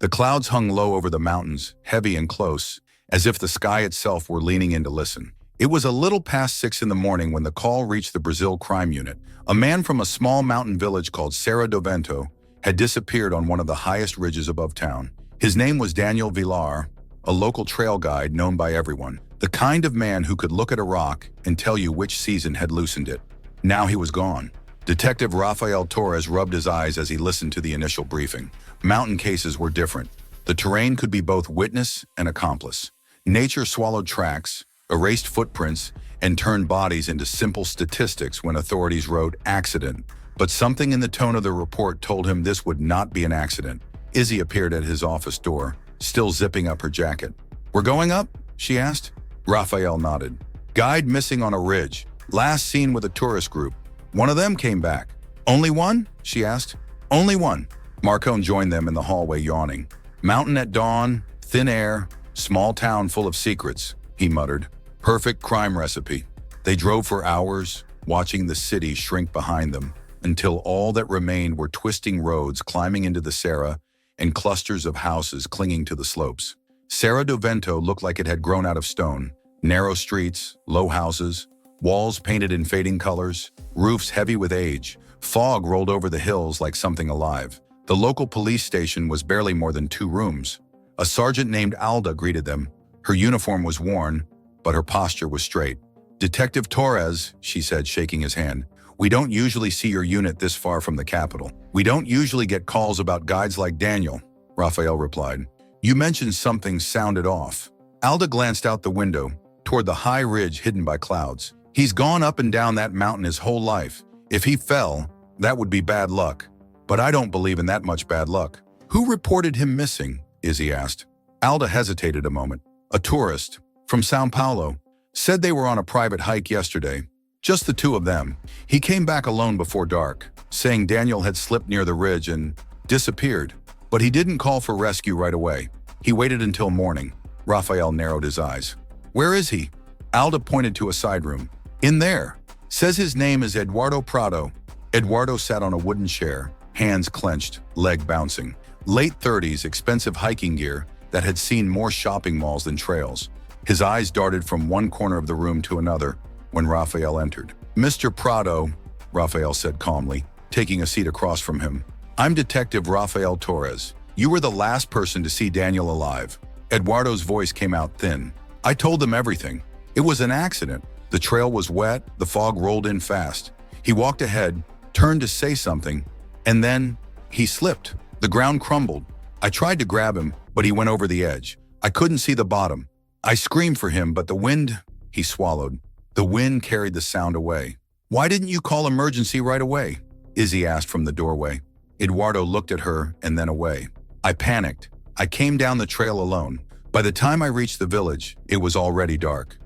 The clouds hung low over the mountains, heavy and close, as if the sky itself were leaning in to listen. It was a little past 6 in the morning when the call reached the Brazil crime unit. A man from a small mountain village called Serra do Vento had disappeared on one of the highest ridges above town. His name was Daniel Villar, a local trail guide known by everyone, the kind of man who could look at a rock and tell you which season had loosened it. Now he was gone. Detective Rafael Torres rubbed his eyes as he listened to the initial briefing. Mountain cases were different. The terrain could be both witness and accomplice. Nature swallowed tracks, erased footprints, and turned bodies into simple statistics when authorities wrote accident. But something in the tone of the report told him this would not be an accident. Izzy appeared at his office door, still zipping up her jacket. "We're going up?" she asked. Rafael nodded. "Guide missing on a ridge. Last seen with a tourist group. One of them came back." "Only one?" she asked. "Only one." Marcone joined them in the hallway, yawning. "Mountain at dawn, thin air, small town full of secrets," he muttered. "Perfect crime recipe." They drove for hours, watching the city shrink behind them, until all that remained were twisting roads climbing into the Serra and clusters of houses clinging to the slopes. Serra do Vento looked like it had grown out of stone. Narrow streets, low houses, walls painted in fading colors, roofs heavy with age. Fog rolled over the hills like something alive. The local police station was barely more than 2 rooms. A sergeant named Alda greeted them. Her uniform was worn, but her posture was straight. "Detective Torres," she said, shaking his hand, "we don't usually see your unit this far from the capital. We don't usually get calls about guides like Daniel," Rafael replied. "You mentioned something sounded off." Alda glanced out the window, toward the high ridge hidden by clouds. "He's gone up and down that mountain his whole life. If he fell, that would be bad luck. But I don't believe in that much bad luck." "Who reported him missing?" Izzy asked. Alda hesitated a moment. "A tourist, from São Paulo. Said they were on a private hike yesterday. Just the 2 of them. He came back alone before dark, saying Daniel had slipped near the ridge and disappeared. But he didn't call for rescue right away. He waited until morning." Rafael narrowed his eyes. "Where is he?" Alda pointed to a side room. "In there. Says his name is Eduardo Prado." Eduardo sat on a wooden chair, hands clenched, leg bouncing. Late 30s, expensive hiking gear that had seen more shopping malls than trails. His eyes darted from one corner of the room to another when Rafael entered. "Mr. Prado," Rafael said calmly, taking a seat across from him. "I'm Detective Rafael Torres. You were the last person to see Daniel alive." Eduardo's voice came out thin. "I told them everything. It was an accident. The trail was wet, the fog rolled in fast. He walked ahead, turned to say something, and then he slipped. The ground crumbled. I tried to grab him, but he went over the edge. I couldn't see the bottom. I screamed for him, but the wind..." He swallowed. "The wind carried the sound away." "Why didn't you call emergency right away?" Izzy asked from the doorway. Eduardo looked at her and then away. "I panicked. I came down the trail alone. By the time I reached the village, it was already dark.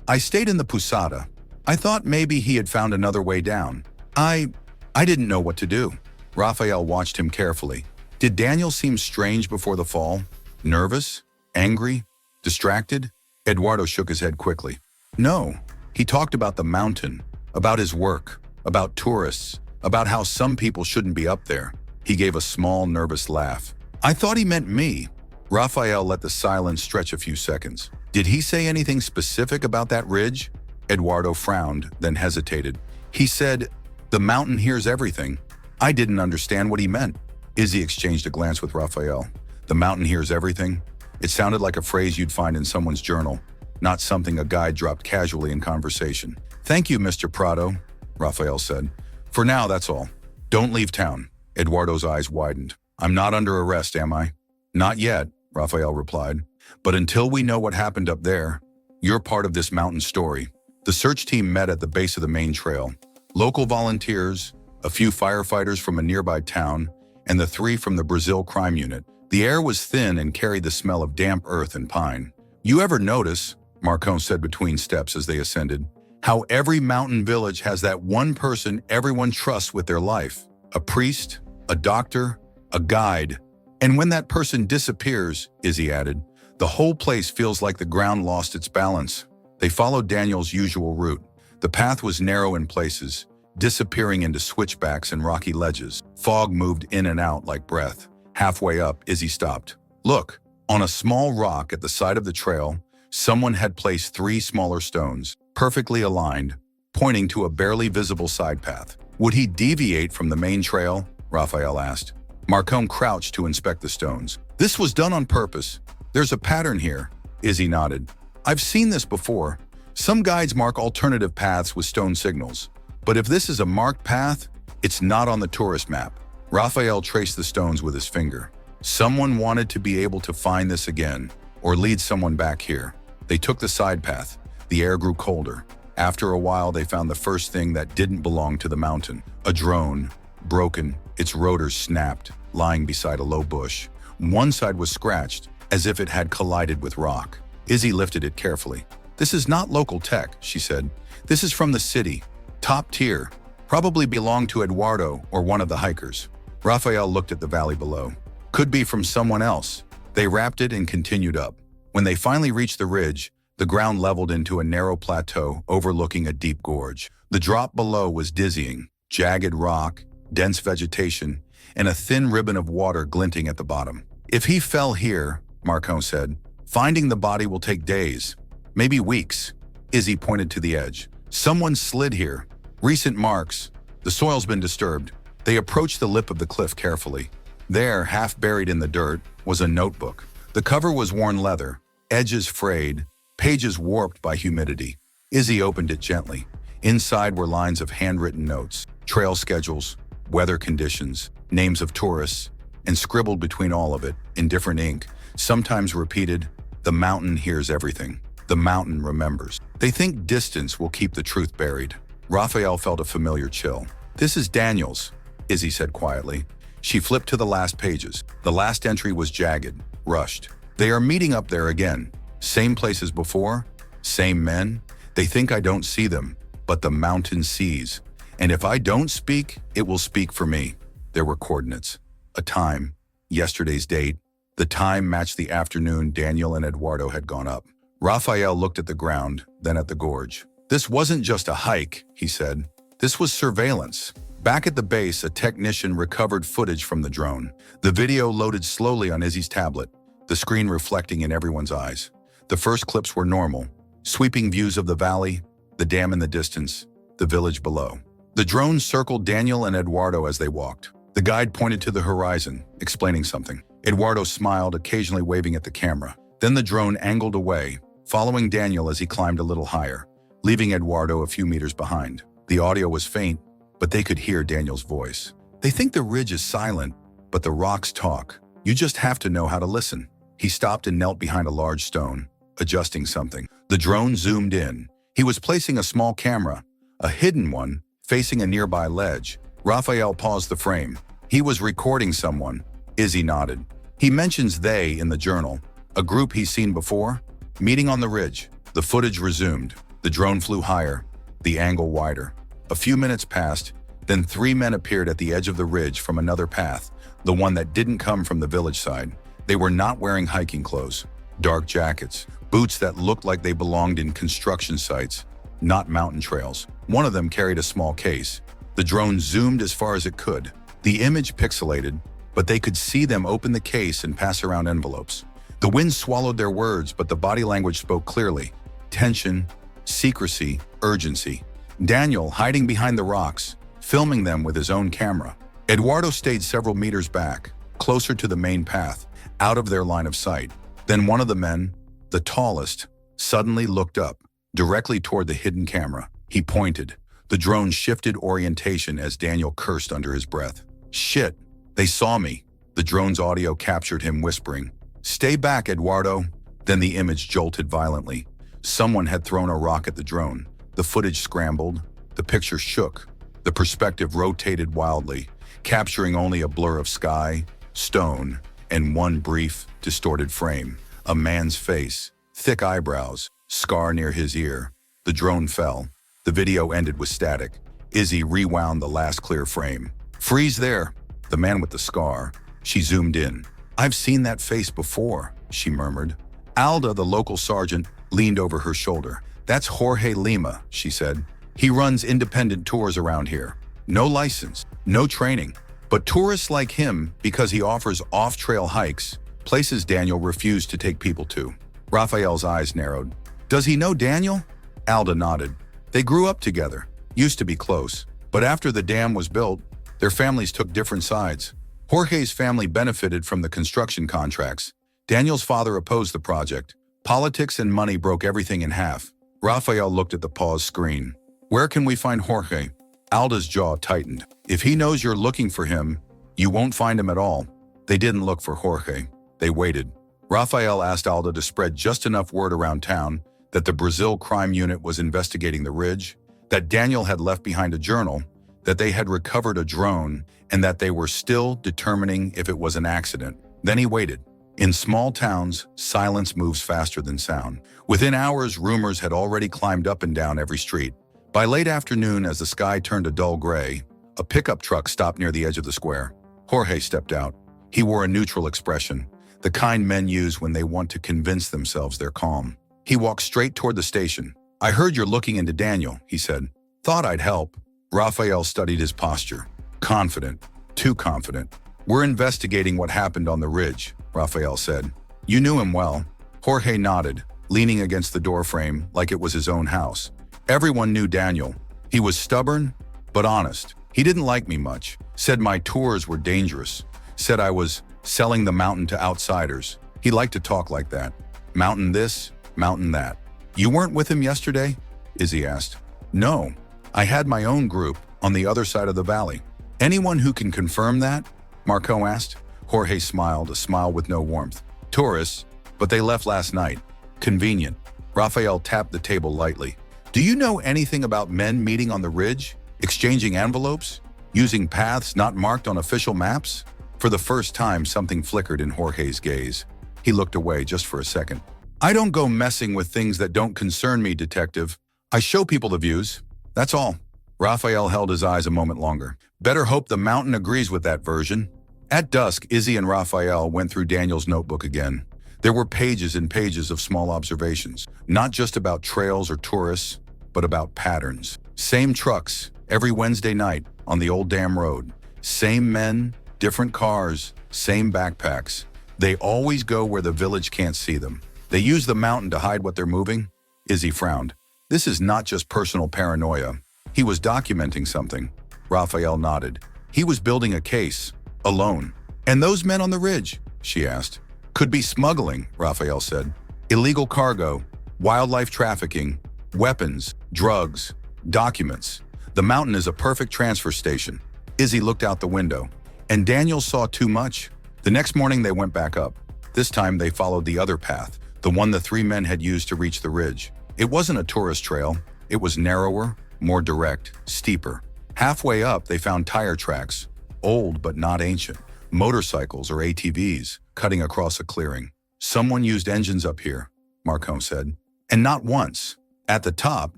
I stayed in the posada. I thought maybe he had found another way down. I didn't know what to do." Rafael watched him carefully. Did Daniel seem strange before the fall? Nervous? Angry? Distracted? Eduardo shook his head quickly. "No. He talked about the mountain, about his work, about tourists, about how some people shouldn't be up there." He gave a small, nervous laugh. "I thought he meant me." Rafael let the silence stretch a few seconds. "Did he say anything specific about that ridge?" Eduardo frowned, then hesitated. "He said, 'The mountain hears everything.'" I didn't understand what he meant. Izzy exchanged a glance with Rafael. "The mountain hears everything?" It sounded like a phrase you'd find in someone's journal, not something a guide dropped casually in conversation. "Thank you, Mr. Prado," Rafael said. "For now, that's all. Don't leave town." Eduardo's eyes widened. "I'm not under arrest, am I?" "Not yet," Rafael replied. "But until we know what happened up there, you're part of this mountain story." The search team met at the base of the main trail. Local volunteers, a few firefighters from a nearby town, and the 3 from the Brazil crime unit. The air was thin and carried the smell of damp earth and pine. "You ever notice," Marcone said between steps as they ascended, "how every mountain village has that one person everyone trusts with their life? A priest, a doctor, a guide. And when that person disappears," Izzy added, "the whole place feels like the ground lost its balance." They followed Daniel's usual route. The path was narrow in places, disappearing into switchbacks and rocky ledges. Fog moved in and out like breath. Halfway up, Izzy stopped. Look, on a small rock at the side of the trail, someone had placed 3 smaller stones, perfectly aligned, pointing to a barely visible side path. Would he deviate from the main trail? Raphael asked. Marcone crouched to inspect the stones. This was done on purpose. There's a pattern here. Izzy nodded. I've seen this before. Some guides mark alternative paths with stone signals. But if this is a marked path, it's not on the tourist map. Raphael traced the stones with his finger. Someone wanted to be able to find this again, or lead someone back here. They took the side path. The air grew colder. After a while, they found the first thing that didn't belong to the mountain. A drone, broken, its rotors snapped, lying beside a low bush. One side was scratched, as if it had collided with rock. Izzy lifted it carefully. This is not local tech, she said. This is from the city. Top tier. Probably belonged to Eduardo or one of the hikers. Raphael looked at the valley below. Could be from someone else. They wrapped it and continued up. When they finally reached the ridge, the ground leveled into a narrow plateau overlooking a deep gorge. The drop below was dizzying. Jagged rock, dense vegetation, and a thin ribbon of water glinting at the bottom. If he fell here, Marcone said, finding the body will take days, maybe weeks. Izzy pointed to the edge. Someone slid here. Recent marks. The soil's been disturbed. They approached the lip of the cliff carefully. There, half buried in the dirt, was a notebook. The cover was worn leather, edges frayed, pages warped by humidity. Izzy opened it gently. Inside were lines of handwritten notes, trail schedules, weather conditions, names of tourists, and scribbled between all of it, in different ink, sometimes repeated, "The mountain hears everything. The mountain remembers." They think distance will keep the truth buried. Raphael felt a familiar chill. "This is Daniel's," Izzy said quietly. She flipped to the last pages. The last entry was jagged, rushed. "They are meeting up there again. Same place as before, same men. They think I don't see them, but the mountain sees. And if I don't speak, it will speak for me." There were coordinates. A time, yesterday's date. The time matched the afternoon Daniel and Eduardo had gone up. Raphael looked at the ground, then at the gorge. "This wasn't just a hike," he said. "This was surveillance." Back at the base, a technician recovered footage from the drone. The video loaded slowly on Izzy's tablet, the screen reflecting in everyone's eyes. The first clips were normal, sweeping views of the valley, the dam in the distance, the village below. The drone circled Daniel and Eduardo as they walked. The guide pointed to the horizon, explaining something. Eduardo smiled, occasionally waving at the camera. Then the drone angled away, following Daniel as he climbed a little higher, leaving Eduardo a few meters behind. The audio was faint, but they could hear Daniel's voice. "They think the ridge is silent, but the rocks talk. You just have to know how to listen." He stopped and knelt behind a large stone, adjusting something. The drone zoomed in. He was placing a small camera, a hidden one, facing a nearby ledge. Raphael paused the frame. He was recording someone. Izzy nodded. "He mentions they in the journal, a group he's seen before, meeting on the ridge." The footage resumed. The drone flew higher, the angle wider. A few minutes passed, then 3 men appeared at the edge of the ridge from another path, the one that didn't come from the village side. They were not wearing hiking clothes, dark jackets, boots that looked like they belonged in construction sites, not mountain trails. One of them carried a small case. The drone zoomed as far as it could. The image pixelated, but they could see them open the case and pass around envelopes. The wind swallowed their words, but the body language spoke clearly. Tension, secrecy, urgency. Daniel, hiding behind the rocks, filming them with his own camera. Eduardo stayed several meters back, closer to the main path, out of their line of sight. Then one of the men, the tallest, suddenly looked up, directly toward the hidden camera. He pointed. The drone shifted orientation as Daniel cursed under his breath. "Shit, they saw me." The drone's audio captured him whispering, "Stay back, Eduardo." Then the image jolted violently. Someone had thrown a rock at the drone. The footage scrambled. The picture shook. The perspective rotated wildly, capturing only a blur of sky, stone, and one brief, distorted frame. A man's face, thick eyebrows, scar near his ear. The drone fell. The video ended with static. Izzy rewound the last clear frame. "Freeze there." The man with the scar. She zoomed in. "I've seen that face before," she murmured. Alda, the local sergeant, leaned over her shoulder. "That's Jorge Lima," she said. "He runs independent tours around here. No license, no training. But tourists like him because he offers off-trail hikes, places Daniel refused to take people to. Raphael's eyes narrowed. Does he know Daniel? Alda nodded. They grew up together, used to be close. But after the dam was built, their families took different sides. Jorge's family benefited from the construction contracts. Daniel's father opposed the project. Politics and money broke everything in half. Raphael looked at the paused screen. Where can we find Jorge? Alda's jaw tightened. If he knows you're looking for him, you won't find him at all. They didn't look for Jorge. They waited. Raphael asked Alda to spread just enough word around town that the Brazil crime unit was investigating the ridge, that Daniel had left behind a journal, that they had recovered a drone, and that they were still determining if it was an accident. Then he waited. In small towns, silence moves faster than sound. Within hours, rumors had already climbed up and down every street. By late afternoon, as the sky turned a dull gray, a pickup truck stopped near the edge of the square. Jorge stepped out. He wore a neutral expression, the kind men use when they want to convince themselves they're calm. He walked straight toward the station. I heard you're looking into Daniel, he said. Thought I'd help. Raphael studied his posture. Confident. Too confident. We're investigating what happened on the ridge, Raphael said. You knew him well. Jorge nodded, leaning against the doorframe like it was his own house. Everyone knew Daniel. He was stubborn, but honest. He didn't like me much. Said my tours were dangerous. Said I was selling the mountain to outsiders. He liked to talk like that. Mountain this, mountain that. You weren't with him yesterday? Izzy asked. No. I had my own group on the other side of the valley. Anyone who can confirm that? Marco asked. Jorge smiled, a smile with no warmth. Tourists, but they left last night. Convenient. Raphael tapped the table lightly. Do you know anything about men meeting on the ridge, exchanging envelopes, using paths not marked on official maps? For the first time, something flickered in Jorge's gaze. He looked away just for a second. I don't go messing with things that don't concern me, detective. I show people the views. That's all. Raphael held his eyes a moment longer. Better hope the mountain agrees with that version. At dusk, Izzy and Raphael went through Daniel's notebook again. There were pages and pages of small observations, not just about trails or tourists, but about patterns. Same trucks, every Wednesday night on the old dam road. Same men, different cars, same backpacks. They always go where the village can't see them. They use the mountain to hide what they're moving. Izzy frowned. This is not just personal paranoia. He was documenting something. Raphael nodded. He was building a case, alone. And those men on the ridge? She asked. Could be smuggling, Raphael said. Illegal cargo, wildlife trafficking, weapons, drugs, documents. The mountain is a perfect transfer station. Izzy looked out the window. And Daniel saw too much. The next morning they went back up. This time they followed the other path, the one the three men had used to reach the ridge. It wasn't a tourist trail. It was narrower, more direct, steeper. Halfway up, they found tire tracks, old but not ancient, motorcycles or ATVs cutting across a clearing. Someone used engines up here, Marcon said. And not once. At the top,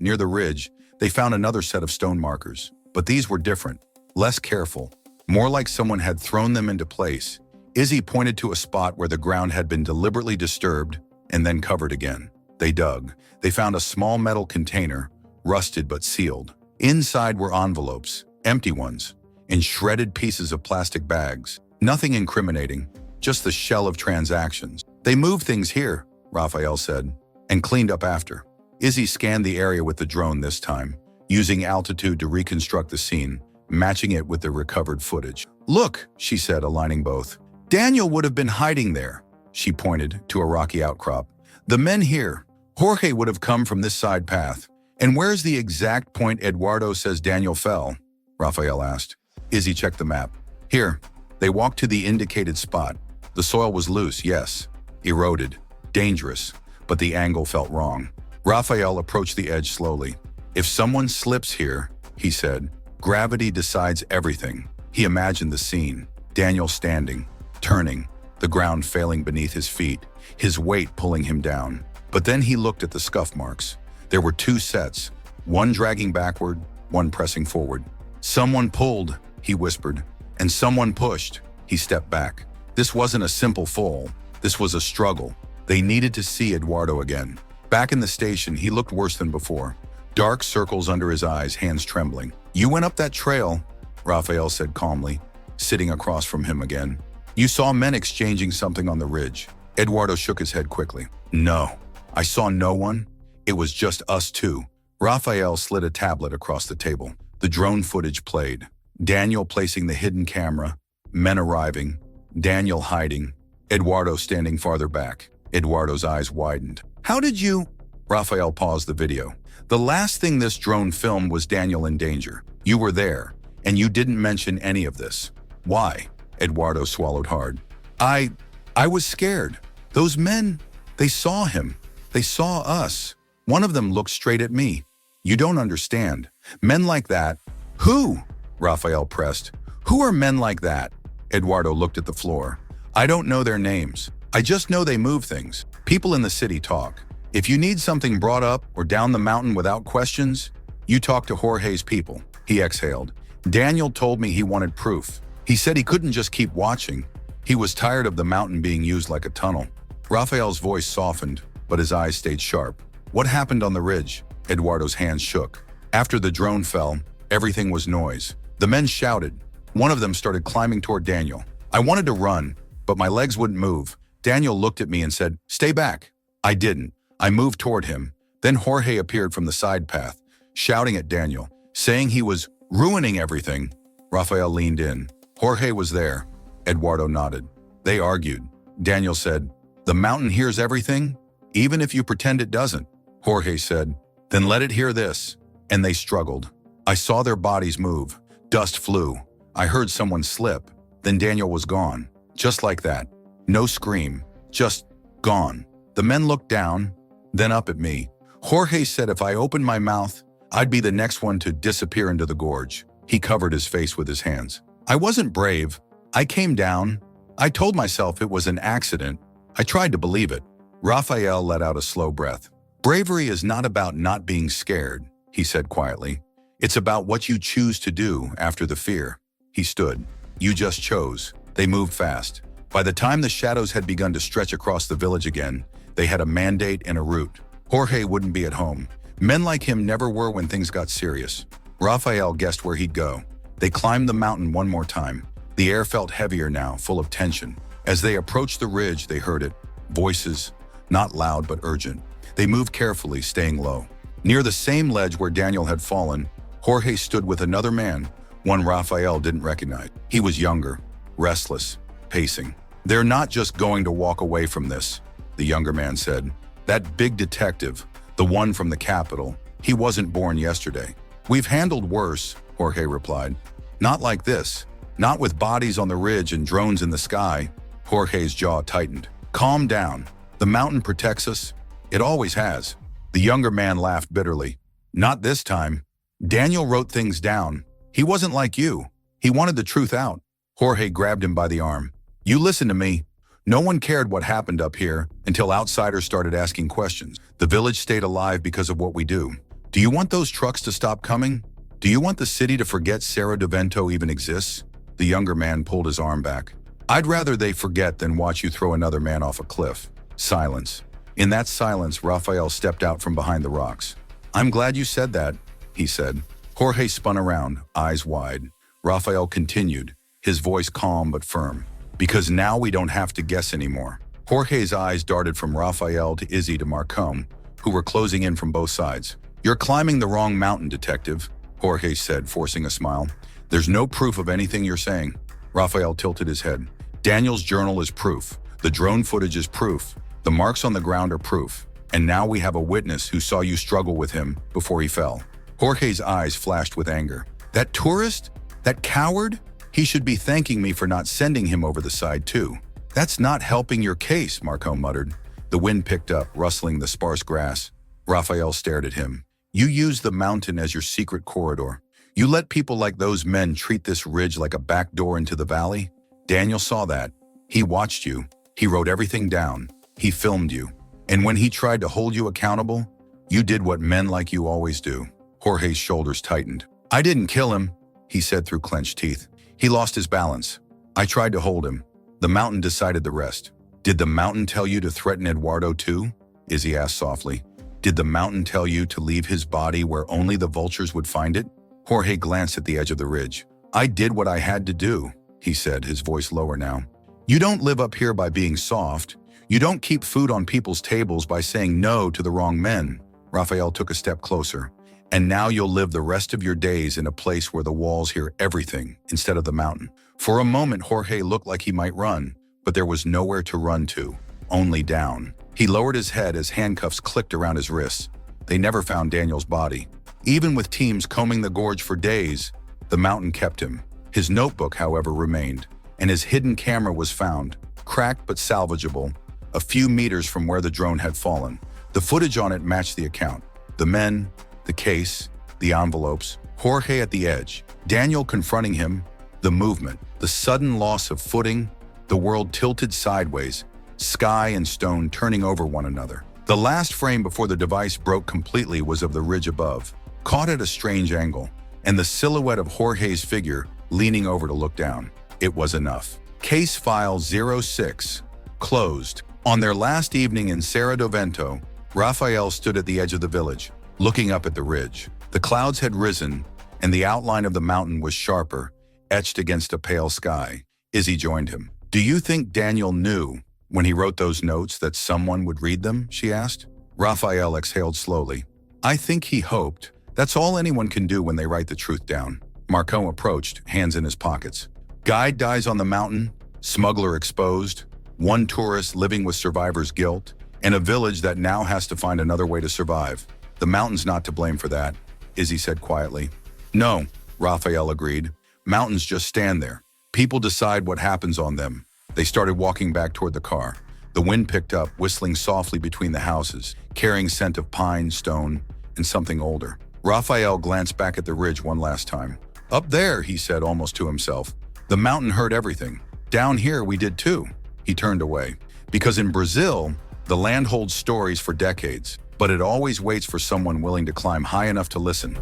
near the ridge, they found another set of stone markers. But these were different, less careful, more like someone had thrown them into place. Izzy pointed to a spot where the ground had been deliberately disturbed and then covered again. They dug. They found a small metal container, rusted but sealed. Inside were envelopes, empty ones, and shredded pieces of plastic bags. Nothing incriminating, just the shell of transactions. They moved things here, Raphael said, and cleaned up after. Izzy scanned the area with the drone this time, using altitude to reconstruct the scene, matching it with the recovered footage. Look, she said, aligning both. Daniel would have been hiding there. She pointed to a rocky outcrop. The men here. Jorge would have come from this side path. And where's the exact point Eduardo says Daniel fell? Raphael asked. Izzy checked the map. Here. They walked to the indicated spot. The soil was loose, yes. Eroded. Dangerous. But the angle felt wrong. Raphael approached the edge slowly. If someone slips here, he said, gravity decides everything. He imagined the scene. Daniel standing, turning, the ground failing beneath his feet, his weight pulling him down. But then he looked at the scuff marks. There were two sets, one dragging backward, one pressing forward. Someone pulled, he whispered, and someone pushed. He stepped back. This wasn't a simple fall. This was a struggle. They needed to see Eduardo again. Back in the station, he looked worse than before. Dark circles under his eyes, hands trembling. You went up that trail, Raphael said calmly. sitting across from him again. You saw men exchanging something on the ridge. Eduardo shook his head quickly. No, I saw no one. It was just us two. Raphael slid a tablet across the table. The drone footage played. Daniel placing the hidden camera, men arriving, Daniel hiding, Eduardo standing farther back. Eduardo's eyes widened. How did you? Raphael paused the video. The last thing this drone filmed was Daniel in danger. You were there, and you didn't mention any of this. Why? Eduardo swallowed hard. I was scared. Those men, they saw him. They saw us. One of them looked straight at me. You don't understand. Men like that. Who? Raphael pressed. Who are men like that? Eduardo looked at the floor. I don't know their names. I just know they move things. People in the city talk. If you need something brought up or down the mountain without questions, you talk to Jorge's people. He exhaled. Daniel told me he wanted proof. He said he couldn't just keep watching. He was tired of the mountain being used like a tunnel. Raphael's voice softened, but his eyes stayed sharp. What happened on the ridge? Eduardo's hands shook. After the drone fell, everything was noise. The men shouted. One of them started climbing toward Daniel. I wanted to run, but my legs wouldn't move. Daniel looked at me and said, "Stay back." I didn't. I moved toward him. Then Jorge appeared from the side path, shouting at Daniel, saying he was ruining everything. Raphael leaned in. Jorge was there. Eduardo nodded. They argued. Daniel said, "The mountain hears everything, even if you pretend it doesn't." Jorge said, "Then let it hear this." And they struggled. I saw their bodies move. Dust flew. I heard someone slip. Then Daniel was gone. Just like that. No scream. Just gone. The men looked down, then up at me. Jorge said if I opened my mouth, I'd be the next one to disappear into the gorge. He covered his face with his hands. I wasn't brave. I came down. I told myself it was an accident. I tried to believe it. Raphael let out a slow breath. Bravery is not about not being scared, he said quietly. It's about what you choose to do after the fear. He stood. You just chose. They moved fast. By the time the shadows had begun to stretch across the village again, they had a mandate and a route. Jorge wouldn't be at home. Men like him never were when things got serious. Raphael guessed where he'd go. They climbed the mountain one more time. The air felt heavier now, full of tension. As they approached the ridge, they heard it. Voices, not loud but urgent. They moved carefully, staying low. Near the same ledge where Daniel had fallen, Jorge stood with another man, one Raphael didn't recognize. He was younger, restless, pacing. They're not just going to walk away from this, the younger man said. That big detective, the one from the capital, he wasn't born yesterday. We've handled worse, Jorge replied. Not like this. Not with bodies on the ridge and drones in the sky. Jorge's jaw tightened. Calm down. The mountain protects us. It always has. The younger man laughed bitterly. Not this time. Daniel wrote things down. He wasn't like you. He wanted the truth out. Jorge grabbed him by the arm. You listen to me. No one cared what happened up here until outsiders started asking questions. The village stayed alive because of what we do. Do you want those trucks to stop coming? Do you want the city to forget Serra de Vento even exists? The younger man pulled his arm back. I'd rather they forget than watch you throw another man off a cliff. Silence. In that silence, Raphael stepped out from behind the rocks. I'm glad you said that, he said. Jorge spun around, eyes wide. Raphael continued, his voice calm but firm. Because now we don't have to guess anymore. Jorge's eyes darted from Raphael to Izzy to Marcom, who were closing in from both sides. You're climbing the wrong mountain, detective, Jorge said, forcing a smile. There's no proof of anything you're saying. Raphael tilted his head. Daniel's journal is proof. The drone footage is proof. The marks on the ground are proof. And now we have a witness who saw you struggle with him before he fell. Jorge's eyes flashed with anger. That tourist? That coward? He should be thanking me for not sending him over the side too. That's not helping your case, Marcom muttered. The wind picked up, rustling the sparse grass. Raphael stared at him. You use the mountain as your secret corridor. You let people like those men treat this ridge like a back door into the valley? Daniel saw that. He watched you. He wrote everything down. He filmed you. And when he tried to hold you accountable, you did what men like you always do. Jorge's shoulders tightened. I didn't kill him, he said through clenched teeth. He lost his balance. I tried to hold him. The mountain decided the rest. Did the mountain tell you to threaten Eduardo too? Izzy asked softly. Did the mountain tell you to leave his body where only the vultures would find it? Jorge glanced at the edge of the ridge. I did what I had to do. he said, his voice lower now. You don't live up here by being soft. You don't keep food on people's tables by saying no to the wrong men. Raphael took a step closer. And now you'll live the rest of your days in a place where the walls hear everything instead of the mountain. For a moment, Jorge looked like he might run, but there was nowhere to run to, only down. He lowered his head as handcuffs clicked around his wrists. They never found Daniel's body. Even with teams combing the gorge for days, the mountain kept him. His notebook, however, remained, and his hidden camera was found, cracked but salvageable, a few meters from where the drone had fallen. The footage on it matched the account. The men, the case, the envelopes, Jorge at the edge, Daniel confronting him, the movement, the sudden loss of footing, the world tilted sideways, sky and stone turning over one another. The last frame before the device broke completely was of the ridge above, caught at a strange angle, and the silhouette of Jorge's figure leaning over to look down. It was enough. Case file 06, closed. On their last evening in Serra do Vento, Raphael stood at the edge of the village, looking up at the ridge. The clouds had risen, and the outline of the mountain was sharper, etched against a pale sky. Izzy joined him. Do you think Daniel knew, when he wrote those notes, that someone would read them? She asked. Raphael exhaled slowly. I think he hoped. That's all anyone can do when they write the truth down. Marco approached, hands in his pockets. Guide dies on the mountain, smuggler exposed, one tourist living with survivor's guilt, and a village that now has to find another way to survive. The mountain's not to blame for that, Izzy said quietly. No, Raphael agreed. Mountains just stand there. People decide what happens on them. They started walking back toward the car. The wind picked up, whistling softly between the houses, carrying scent of pine, stone, and something older. Raphael glanced back at the ridge one last time. Up there, he said almost to himself. The mountain heard everything. Down here we did too. He turned away. Because in Brazil, the land holds stories for decades, but it always waits for someone willing to climb high enough to listen.